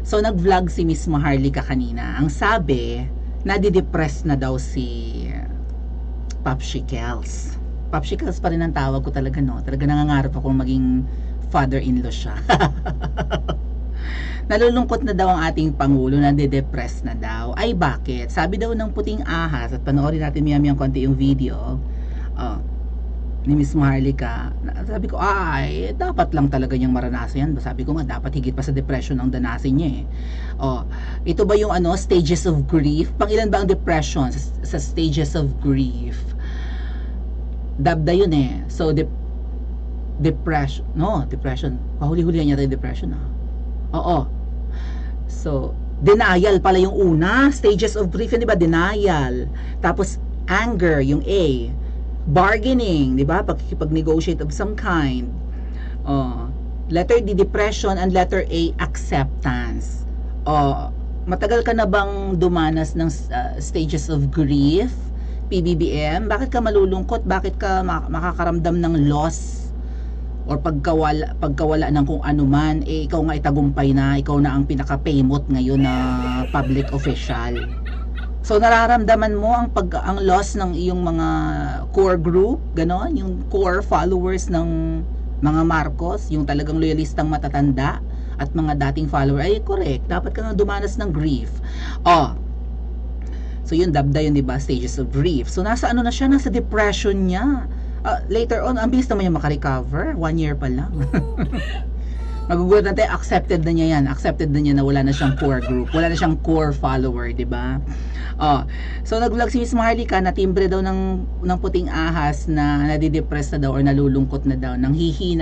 So, nag-vlog si Miss Maharlika kanina. Ang sabi, nadidepress na daw si Popsicles. Popsicles pa rin ang tawag ko talaga, no? Talaga nangangarap akong maging father-in-law siya. Nalulungkot na daw ang ating Pangulo, nadidepress na daw. Ay, bakit? Sabi daw ng puting ahas, at panoorin natin miyang konti yung video, ni Miss Maharlika. Sabi ko, ay, dapat lang talaga niyang maranasan yan. Sabi ko nga, dapat higit pa sa depression ang danasin niya ito ba yung stages of grief? Pangilan ba ang depression sa stages of grief? Dabda yun So, depression. Pahuli-huli niya tayo depression Oo. So, denial pala yung una. Stages of grief yun, di ba? Denial. Tapos, anger, yung A. Bargaining, di ba? Pagkikipag-negotiate of some kind. Letter D, depression, and letter A, acceptance. Matagal ka na bang dumanas ng stages of grief? PBBM, bakit ka malulungkot? Bakit ka makakaramdam ng loss? Or pagkawala ng kung ano man, ikaw nga itagumpay na, ikaw na ang pinaka-paymot ngayon na public official. So nararamdaman mo ang loss ng iyong mga core group, ganon, yung core followers ng mga Marcos, yung talagang loyalistang matatanda at mga dating follower. Ay, correct, dapat ka na dumanas ng grief. So yun, dabda yun, diba? Stages of grief. So nasa na siya, nasa depression niya. Later on, ang bilis naman yung makarecover. 1 year pa lang. Magugulat natin, accepted na niya yan. Accepted na niya na wala na siyang core group. Wala na siyang core follower, diba? So nag-vlog si Miss Maharlika na timbre daw ng puting ahas na nadidepress na daw or nalulungkot na daw.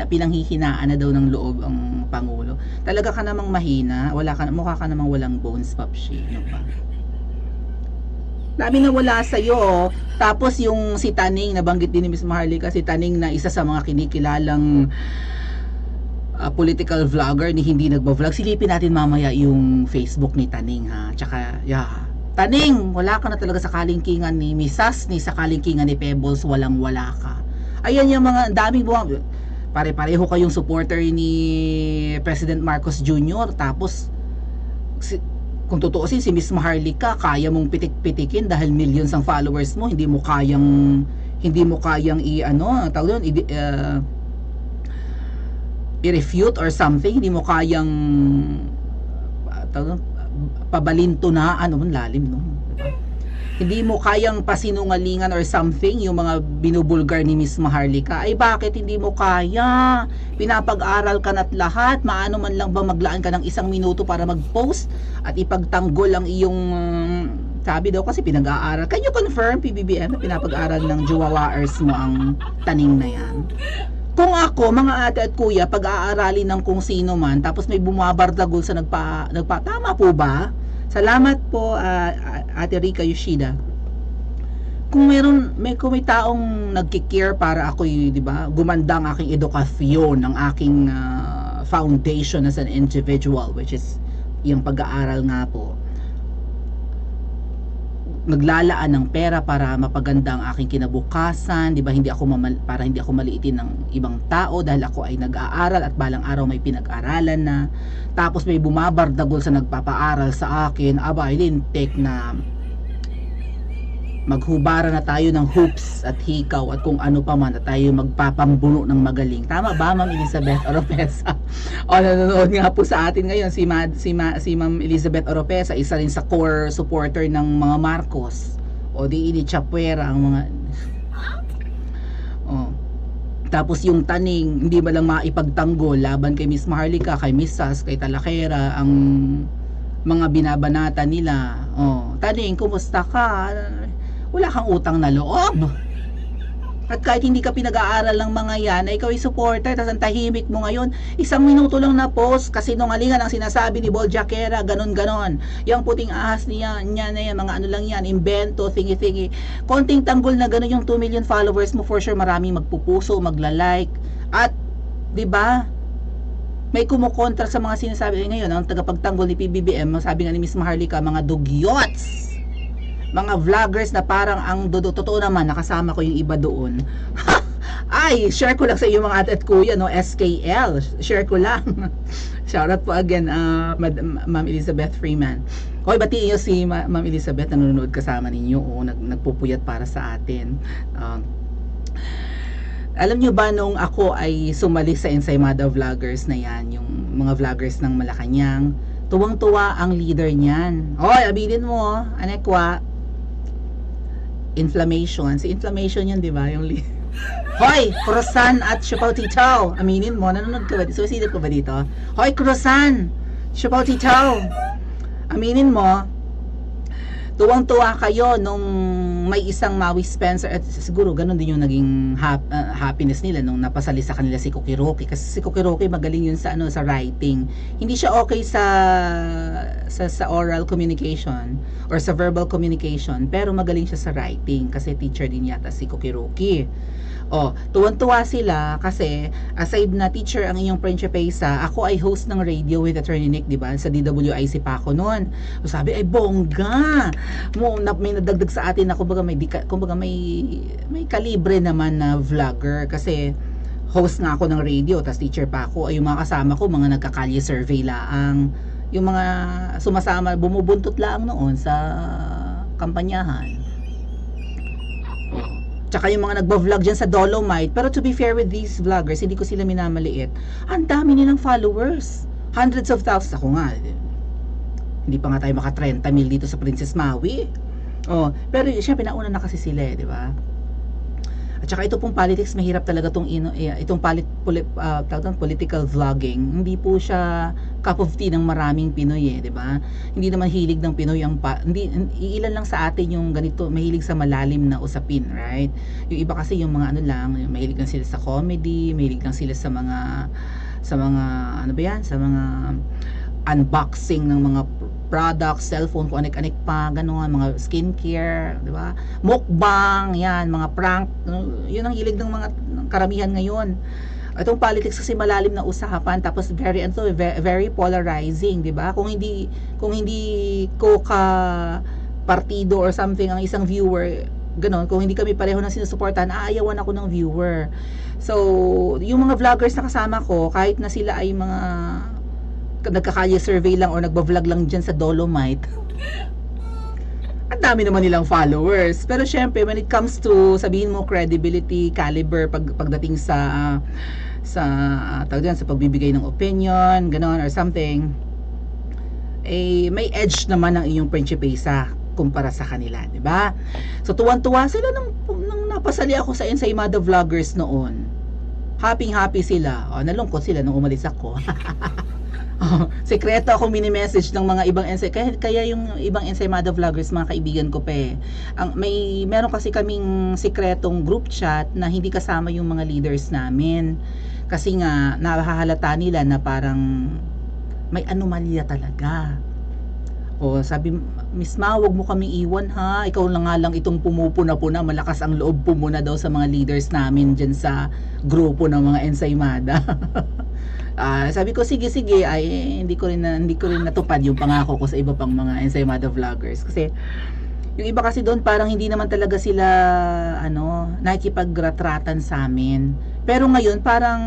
Pinanghihinaan na daw ng loob ang Pangulo. Talaga ka namang mahina. Mukha ka namang walang bones, Popshi. Ano ba? Dami na wala sa'yo. Tapos yung si Taning, nabanggit din ni Miss Maharlika, si Taning na isa sa mga kinikilalang political vlogger ni hindi nagba-vlog. Silipin natin mamaya yung Facebook ni Taning, ha. Tsaka, Taning, wala ka na talaga sa kalingkingan ni Misas, ni sa kalingkingan ni Pebbles, walang-wala ka. Ayan yung mga daming buwang. Pare-pareho kayong supporter ni President Marcos Jr. Tapos, kung tutuusin si Miss Maharlika, kaya mong pitik-pitikin dahil millions ang followers mo, hindi mo kayang i-refute or something, hindi mo kayang pabalintunaan, lalim, no? Diba? Hindi mo kayang pasinungalingan or something yung mga binubulgar ni Miss Maharlika. Ay, bakit hindi mo kaya? Pinapag-aral ka na't lahat. Maano man lang ba maglaan ka ng 1 minuto para mag-post at ipagtanggol ang iyong sabi daw kasi pinag-aaral. Can you confirm, PBBM, na pinapag-aral ng Juwawaers mo ang Taning na yan? Kung ako, mga ate at kuya, pag-aaralin ng kung sino man, tapos may bumabardagol sa tama po ba? Salamat po, Ate Rika Yoshida. Kung may taong nagki-care para ako, di ba, gumanda ang aking edukasyon, ang aking foundation as an individual, which is yung pag-aaral nga po. Naglalaan ng pera para mapaganda ang aking kinabukasan, di ba? Para hindi ako maliitin ng ibang tao dahil ako ay nag-aaral at balang araw may pinag-aralan na. Tapos may bumabardagol sa nagpapaaral sa akin. I didn't take na maghubara na tayo ng hoops at hikaw at kung ano pa man at tayo magpapambuno ng magaling. Tama ba, Ma'am Elizabeth Oropesa? Nanonood nga po sa atin ngayon si Ma'am Elizabeth Oropesa, isa rin sa core supporter ng mga Marcos. Di ini Chapuera ang mga tapos yung Taning, hindi ba lang maipagtanggol laban kay Miss Maharlika, kay Miss Sas, kay Talakera, ang mga binabanata nila. Taning, kumusta ka? Wala kang utang na loob. At kahit hindi ka pinag-aaral ng mga yan, ay ikaw ay supporter, tapos ang tahimik mo ngayon, 1 minuto lang na post, kasi nungalingan ang sinasabi ni Bol Jaquera, ganon-ganon. Yung puting ahas niya na yan, mga ano lang yan, invento, thingy-thingy. Konting tanggol na ganon yung 2 million followers mo, for sure maraming magpupuso, magla-like. At, di ba, may kumukontra sa mga sinasabi ngayon, ang tagapagtanggol ni PBBM, sabi nga ni Miss Maharlika, mga dugyots, mga vloggers na parang ang totoo naman, nakasama ko yung iba doon. Ay, share ko lang sa iyo mga ate at kuya, no, SKL. Share ko lang. Shoutout po again, Ma'am Elizabeth Freeman. Hoy, batiin niyo si Ma'am Elizabeth, nanonood kasama ninyo, nagpupuyat para sa atin. Alam niyo ba nung ako ay sumali sa Ensaymada Vloggers na yan, yung mga vloggers ng Malacanang, tuwang-tuwa ang leader niyan. Hoy, aminin mo, anekwa, inflammation. Si inflammation yun, di ba? Yung Hoy, Croissant at Sipaw Titaw. Aminin mo, nanonood ka ba dito? Sumisilip ka ba dito? Hoy, Croissant, Sipaw Titaw. Aminin mo, tuwang-tuwa kayo nung may isang Maui Spencer, at siguro ganun din yung naging happiness nila nung napasali sa kanila si Cookie Rocky, kasi si Cookie Rocky magaling yun sa sa writing. Hindi siya okay sa oral communication or sa verbal communication, pero magaling siya sa writing kasi teacher din yata si Cookie Rocky. Tuwan-tuwa sila kasi aside na teacher ang inyong Principesa, ako ay host ng radio with Attorney Nick, di ba? Sa DWIC pa ako noon. So sabi ay bongga. May nadagdag sa atin na kumbaga may kalibre naman na vlogger kasi host nga ako ng radio, tas teacher pa ako. Ay yung mga kasama ko, mga nagkakalye survey laang, yung mga sumasama, bumubuntot lang noon sa kampanyahan. Tsaka yung mga nagba-vlog dyan sa Dolomite. Pero to be fair with these vloggers, hindi ko sila minamaliit. Ang dami nilang followers. Hundreds of thousands. Ako nga, hindi pa nga tayo maka 30 mil dito sa Princess Maui. Pero syempre nauna na kasi sila, di ba? At saka ito pong politics, mahirap talaga itong political vlogging. Hindi po siya cup of tea ng maraming Pinoy, di ba? Hindi naman hilig ng Pinoy ilan lang sa atin yung ganito, mahilig sa malalim na usapin, right? Yung iba kasi yung mga mahilig lang sila sa comedy, mahilig lang sila sa mga ano ba yan? Sa mga unboxing ng mga products, cellphone, kung anik-anik pa, gano'n, mga skincare, di ba? Mukbang, yan, mga prank, yun ang hilig ng mga karamihan ngayon. Itong politics kasi malalim na usapan, tapos very polarizing, di ba? Kung hindi ko ka partido or something ang isang viewer, gano'n, kung hindi kami pareho ng sinusuportahan, aayawan ako ng viewer. So, yung mga vloggers na kasama ko, kahit na sila ay mga nagkakalye survey lang or nagba-vlog lang dyan sa Dolomite, ang dami naman nilang followers. Pero syempre, when it comes to, sabihin mo, credibility, caliber, pagdating sa pagbibigay ng opinion, ganon, or something, may edge naman ang inyong Principesa kumpara sa kanila, di ba? So, tuwan-tuwa sila nang napasali ako sa Ensaymada Vloggers noon. Happy sila. Nalungkot sila nung umalis ako. Sekreto akong mini-message ng mga ibang kaya yung ibang Ensaymada Vloggers, mga kaibigan ko pa meron kasi kaming sekretong group chat na hindi kasama yung mga leaders namin, kasi nga nahahalata nila na parang may anomalya talaga. Sabi, Miss Ma, wag mo kami iwan ha, ikaw lang nga lang itong pumupuna-puna, malakas ang loob pumuna daw sa mga leaders namin dyan sa grupo ng mga Ensaymada. Sabi ko, sige, ay hindi ko rin natupad yung pangako ko sa iba pang mga Ensaymada Vloggers, kasi yung iba kasi doon parang hindi naman talaga sila nakikipagretratan sa amin. Pero ngayon parang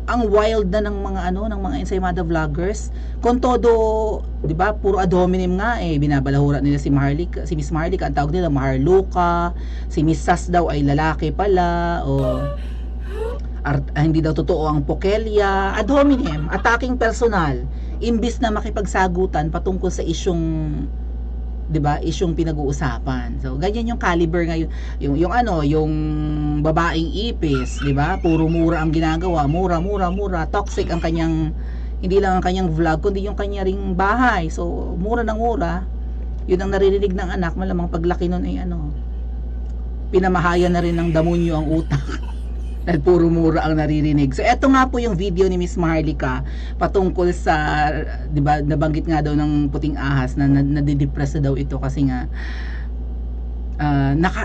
ang wild na ng mga Ensaymada Vloggers. Kung todo, 'di ba, puro ad hominem nga binabalahura nila si Miss Marlica, ang tawag nila Maharluka, si Miss Sas daw ay lalaki pala, hindi daw totoo ang Pokelia, ad hominem, attacking personal, imbis na makipagsagutan patungkol sa isyong, 'di ba, isyong pinag-uusapan. So ganyan yung caliber ngayon, yung babaeng ipis, 'di ba? Puro mura ang ginagawa, mura, toxic ang kanyang, hindi lang ang kanyang vlog kundi yung kanya ring bahay. So mura ng mura. Yun ang naririnig ng anak, malamang paglaki nun ay pinamahayan na rin ng damonyo ang utak. Dahil puro mura ang naririnig. So eto nga po yung video ni Miss Marlica patungkol sa, 'di ba, nabanggit nga daw ng puting ahas na nadidepress daw ito kasi nga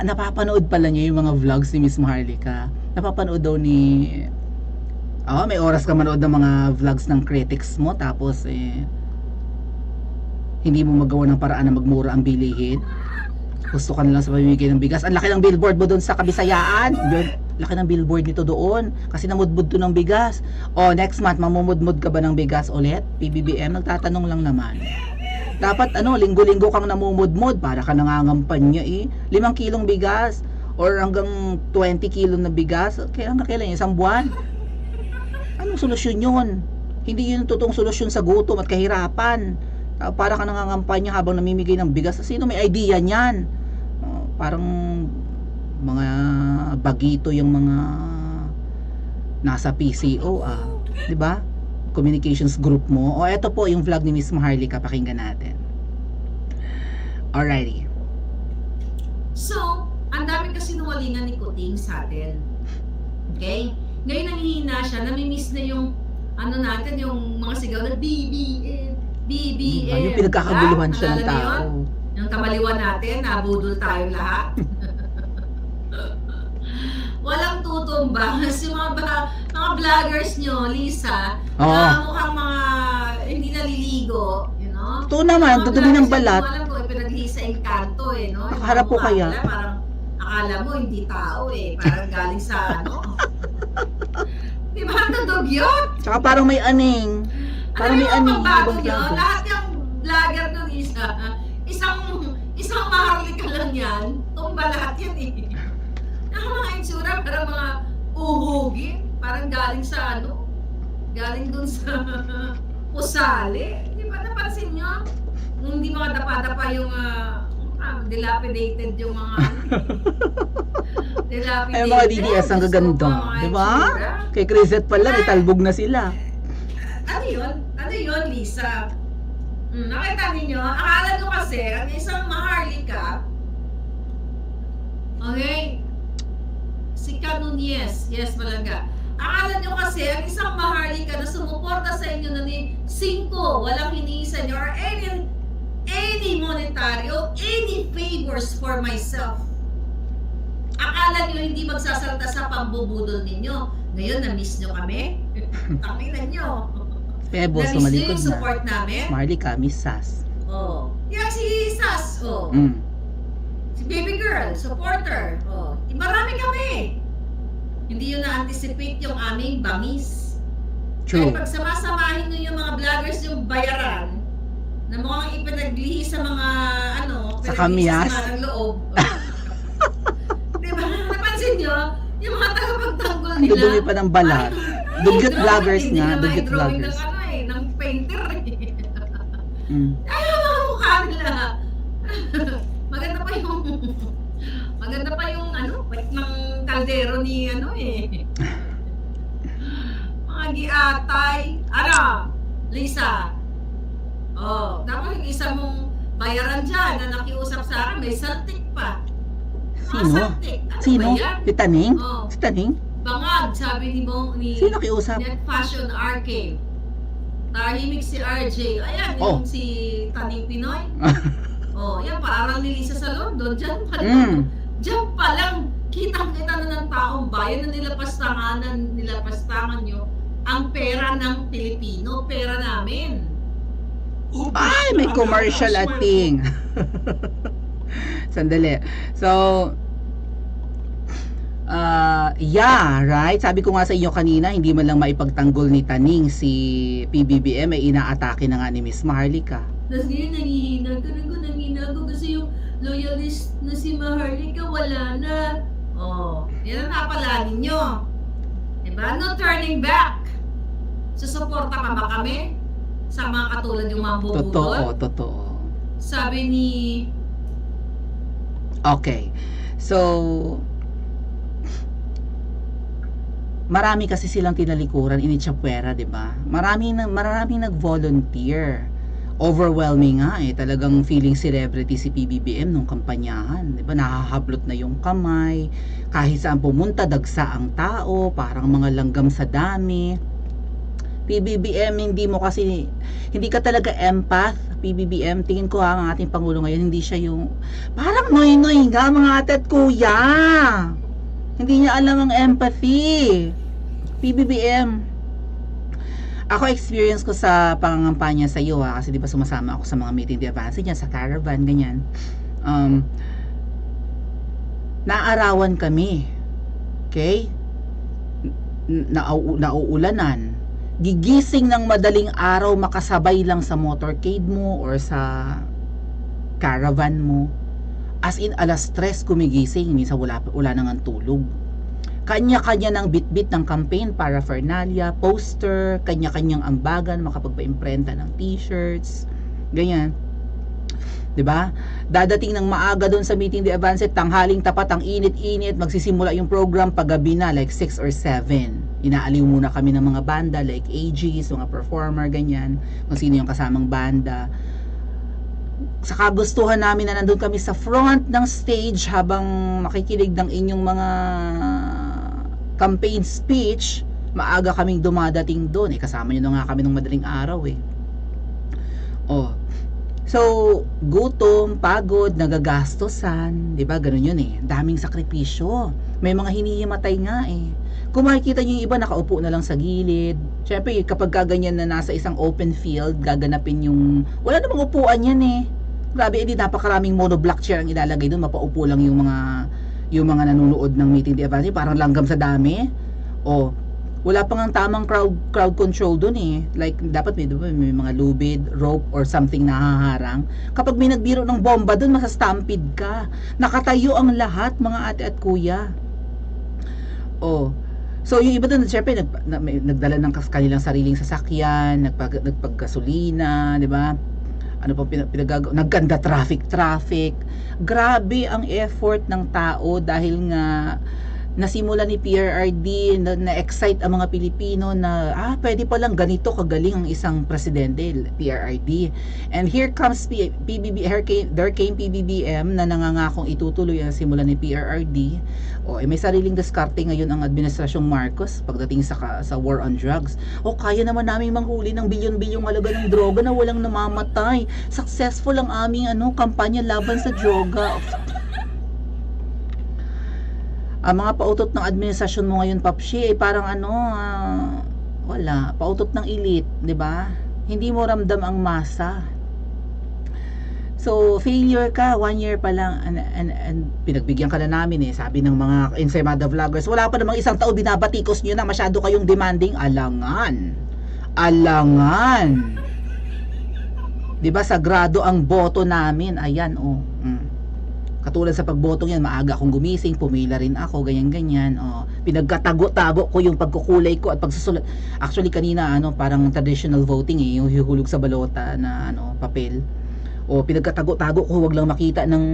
napapanood pala niya yung mga vlogs ni Miss Marlica. Napapanood daw may oras ka manood ng mga vlogs ng critics mo, tapos hindi mo magawa ng paraan na magmura ang bilihin. Gusto ka na lang sa pamimigay ng bigas. Ang laki ng billboard mo doon sa Kabisayaan. Laki ng billboard nito doon. Kasi namudmud to ng bigas. O, next month, mamumudmud ka ba ng bigas ulit? PBBM, nagtatanong lang naman. Dapat, linggo-linggo kang namumudmud. Para ka nangangampanya eh. 5 kilong bigas. Or hanggang 20 kilo na bigas. Kailan yun? Isang buwan? Anong solusyon yun? Hindi yun totoong solusyon sa gutom at kahirapan. Para ka nangangampanya habang namimigay ng bigas. Sino may idea niyan? Parang mga bagito yung mga nasa PCO, 'di ba? Communications group mo. O eto po yung vlog ni Miss Maharlika, pakinggan natin. Alrighty. So, ang dami kasi sinungalingan ni Kuting sa atin. Okay? Ngayon nanghihina siya, namimiss na yung natin, yung mga sigaw na BBM. Yung pinagkakaguluhan siya ng tao. Yung kamaliwan natin, nabudol tayong lahat. Walang tutumbang. Yung mga vloggers nyo, Lisa, na mukhang mga hindi naliligo, you know? Ito naman, dudumi ng balat. Alam ko, ipinaglihi sa Encanto, no? Nakaharap po kaya? Parang akala mo, hindi tao, Parang galing sa Di ba ang dugyot? Tsaka parang may aning. Parang may aning. Bago nyo, lahat yung vlogger nun isang Maharlika lang yan. Tumba lahat yan Ang mga itsura, parang mga uhugin. Parang galing sa galing dun sa pusali. Di ba napansin nyo? Hindi mga dapa-dapa yung dilapidated yung mga dilapidated. Ay, mga DDS ang gaganda. Di ba? Kay Crisette pala, italbog na sila. Ano yun, Lisa? Nakita ninyo? Akala nyo kasi, ang isang Maharlika, okay? Si Canunies, yes, Malaga. Akala nyo kasi, ang isang Maharlika na sumuporta sa inyo na ni 5, walang hinihisan nyo, or any monetary or any favors for myself. Akala nyo hindi magsasalta sa pambubudol ninyo. Ngayon, na-miss nyo kami? Takinan nyo. Pebbles, na-miss nyo sumalikod yung support namin? Maharlika, Miss Sas. Yan si Sas. Si baby girl, supporter. Marami kami. Hindi yun na-anticipate yung aming bangis. True. Kaya pagsamasamahin nyo yung mga vloggers yung bayaran, na mukhang ipinaglihi sa mga sa kamyas ng loob. Diba? Napansin nyo? Yung mga tagapagtanggol nila. Dudumi pa ng balat. Dugyot vloggers nga. Dugyot vloggers. Ng painter Ay, mga mukha nila. Maganda pa yung wait ng kaldero ni mga giatay. Lisa? Tapos yung isa mong bayaran dyan na nakiusap sa akin, may saltik pa. Sino? Si Taning? Si Taning? Bangag, sabi ni Sino nakiusap? Net Fashion Arcade. Tahimik si RJ. Ayan, yung si Taning Pinoy. Yan, parang ni Lisa sa London. Diyan pa lang. Diyan pa lang. Kitang-kita na ng taong bayan na nilapastangan nyo ang pera ng Pilipino. Pera namin. Ay, may commercial ating. Sandali. So, right? Sabi ko nga sa inyo kanina, hindi man lang maipagtanggol ni Taning si PBBM, ay inaatake na nga ni Miss Maharlika. Tapos ngayon, nanghihina ko kasi yung loyalist na si Maharlika, wala na. Yan ang napala ninyo. Diba? No turning back. Susuporta pa ba kami? Sa mga katulad yung mga bubudol? Totoo. Sabi ni... Okay. So, marami kasi silang tinalikuran, initsapwera, di ba? Maraming nag-volunteer. Overwhelming nga talagang feeling celebrity si PBBM nung kampanyahan, 'di ba? Nahahablot na yung kamay, kahit saan pumunta dagsa ang tao, parang mga langgam sa dami. PBBM, hindi ka talaga empath. PBBM, tingin ko ang ating Pangulo ngayon, hindi siya yung parang noy-noy nga mga ate at kuya. Hindi niya alam ang empathy. PBBM, ako experience ko sa pangangampanya sa iyo kasi di ba sumasama ako sa mga meeting de avance niya sa caravan ganyan. Naarawan kami. Okay? Nauulanan. Gigising ng madaling araw, makasabay lang sa motorcade mo or sa caravan mo. As in, alas 3 kumigising. Minsan wala nang tulog. Kanya-kanya ng bitbit ng campaign paraphernalia, poster, kanya-kanyang ambagan, makapagpa-imprenta ng t-shirts, ganyan. 'Di ba? Dadating ng maaga doon sa meeting de avance, tanghaling tapat, ang init-init, magsisimula yung program paggabi na like 6 or 7. Inaaliw muna kami ng mga banda like AGs, mga performer, ganyan, kung sino yung kasamang banda. Sa kagustuhan namin na nandun kami sa front ng stage habang makikinig ng inyong mga campaign speech, maaga kaming dumadating doon. Kasama nyo na nga kami ng madaling araw eh. So, gutom, pagod, nagagastosan, 'di ba? Ganun 'yun eh. Daming sakripisyo. May mga hinihimatay nga eh. Kung makikita niyo yung iba nakaupo na lang sa gilid. Syempre, kapag kaganyan na nasa isang open field, gaganapin yung wala namang upuan 'yan eh. Grabe, edi napakaraming monoblock chair ang ilalagay doon, mapaupo lang yung mga nanonood ng meeting de avance, parang langgam sa dami. Wala pang ang tamang crowd control doon eh. Like, dapat may mga lubid, rope, or something na haharang. Kapag may nagbiro ng bomba doon, masastampede ka. Nakatayo ang lahat, mga ate at kuya. So, yung iba doon, syempre, nagdala ng kanilang sariling sasakyan, nagpaggasolina, di ba? Ano pa pinagagawa? Nagganda traffic. Grabe ang effort ng tao dahil nga nasimula ni PRRD na-excite ang mga Pilipino na pwede palang ganito kagaling ang isang presidente, PRRD. And here comes there came PBBM na nangangakong itutuloy ang simula ni PRRD. May sariling diskarte ngayon ang administrasyong Marcos pagdating sa war on drugs. Kaya naman namin manghuli ng bilyon-bilyong halaga ng droga na walang namamatay. Successful ang aming kampanya laban sa droga. Ang mga pautot ng administrasyon mo ngayon, Papshi, parang wala, pautot ng elite, 'di ba? Hindi mo ramdam ang masa. So, failure ka, 1 year pa lang, and pinagbigyan ka na namin eh, sabi ng mga Ensaymada vloggers, wala pa namang isang taon, binabatikos nyo na, masyado kayong demanding. Alangan. 'Di ba, sagrado ang boto namin, ayan Katulad sa pagbotong yan, maaga akong gumising, pumila rin ako, ganyan-ganyan. Pinagkatago-tago ko yung pagkukulay ko at pagsusulat. Actually, kanina, parang traditional voting yung hihuhulog sa balota na, papel. Pinagkatago-tago ko, wag lang makita ng,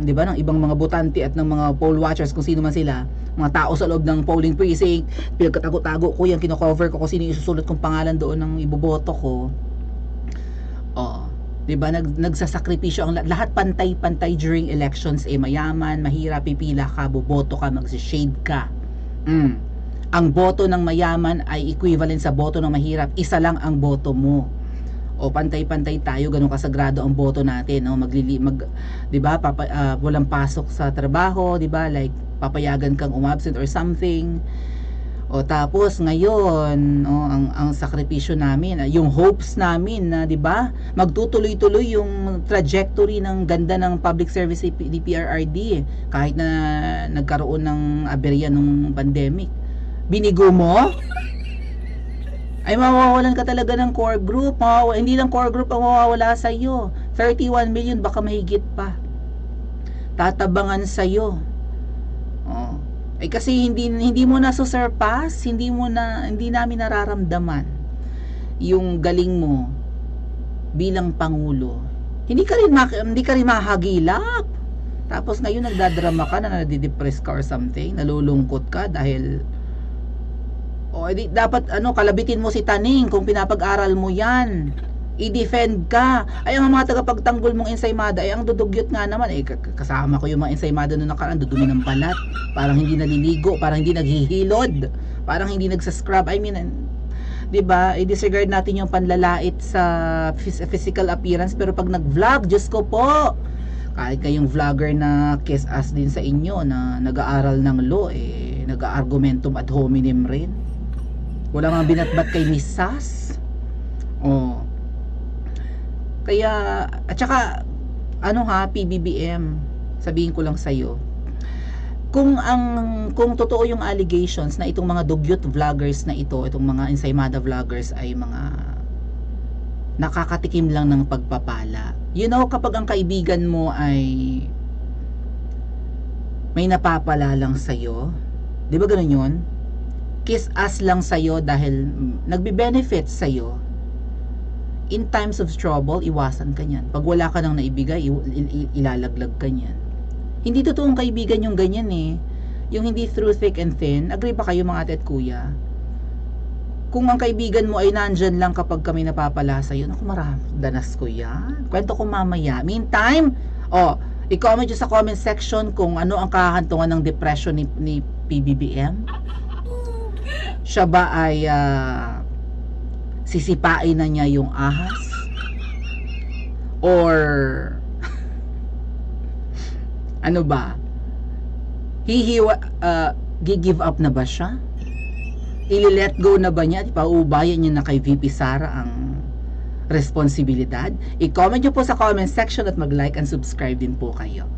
di ba, ng ibang mga botante at ng mga poll watchers, kung sino man sila. Mga tao sa loob ng polling precinct. Pinagkatago-tago ko yan, kino-cover ko kung sino yung isusulat kong pangalan doon ng iboboto ko. 'Di ba, nagsasakripisyo ang lahat, pantay-pantay during elections, mayaman, mahirap, pipila ka, boboto ka, magsi-shade ka. Ang boto ng mayaman ay equivalent sa boto ng mahirap, isa lang ang boto mo. Pantay-pantay tayo, ganun kasagrado ang boto natin, 'di ba, walang pasok sa trabaho, 'di ba, like papayagan kang umabsent or something. Tapos ngayon, ang sakripisyo namin, yung hopes namin na, 'di ba, magtutuloy-tuloy yung trajectory ng ganda ng public service ni PRRD kahit na nagkaroon ng aberya nung pandemic. Binigo mo? Ay, mawawalan ka talaga ng core group. Hindi lang core group ang mawawala sa iyo. 31 million, baka mahigit pa. Tatabangan sa iyo. Kasi hindi mo na surpass, hindi namin nararamdaman yung galing mo bilang pangulo. Hindi ka rin mahagilap. Tapos ngayon nagdadrama ka na nadidepress ka or something, nalulungkot ka dahil dapat kalabitin mo si Taning kung pinapag-aral mo 'yan. I-defend ka. Ay, ang mga tagapagtanggol mong Ensaymada, ang dudugyot nga naman. Kasama ko yung mga Ensaymada noong nakaraan, dudumi ng balat. Parang hindi naliligo, parang hindi naghihilod, parang hindi nagsascrub. I mean, 'di ba? I-disregard natin yung panlalait sa physical appearance, pero pag nag-vlog, Diyos ko po, kahit kayong vlogger na kiss ass din sa inyo na nag-aaral ng law, nag-argumentum ad hominem rin. Wala nga binatbat kay Miss Sass. Kaya, at saka, PBBM, sabihin ko lang sa'yo, kung totoo yung allegations na itong mga dugyot vloggers na ito, itong mga ensaymada vloggers ay mga nakakatikim lang ng pagpapala. You know, kapag ang kaibigan mo ay may napapala lang sa'yo, di ba ganun yun? Kiss ass lang sa'yo dahil nagbe-benefit sa'yo. In times of trouble, iwasan ka niyan. Pag wala ka nang naibigay, ilalaglag ka niyan. Hindi totoong kaibigan yung ganyan eh. Yung hindi through thick and thin. Agree ba kayo mga ate at kuya? Kung ang kaibigan mo ay nandyan lang kapag kami napapala sa'yo, naku, danas ko yan. Kwento ko mamaya. Meantime, i-comment nyo sa comment section kung ano ang kahantungan ng depression ni PBBM. Siya ba ay sisipain na niya yung ahas? Or ano ba? Gi-give up na ba siya? Ili-let go na ba niya? Pauubayan niya na kay VP Sara ang responsibilidad? I-comment nyo po sa comment section at mag-like and subscribe din po kayo.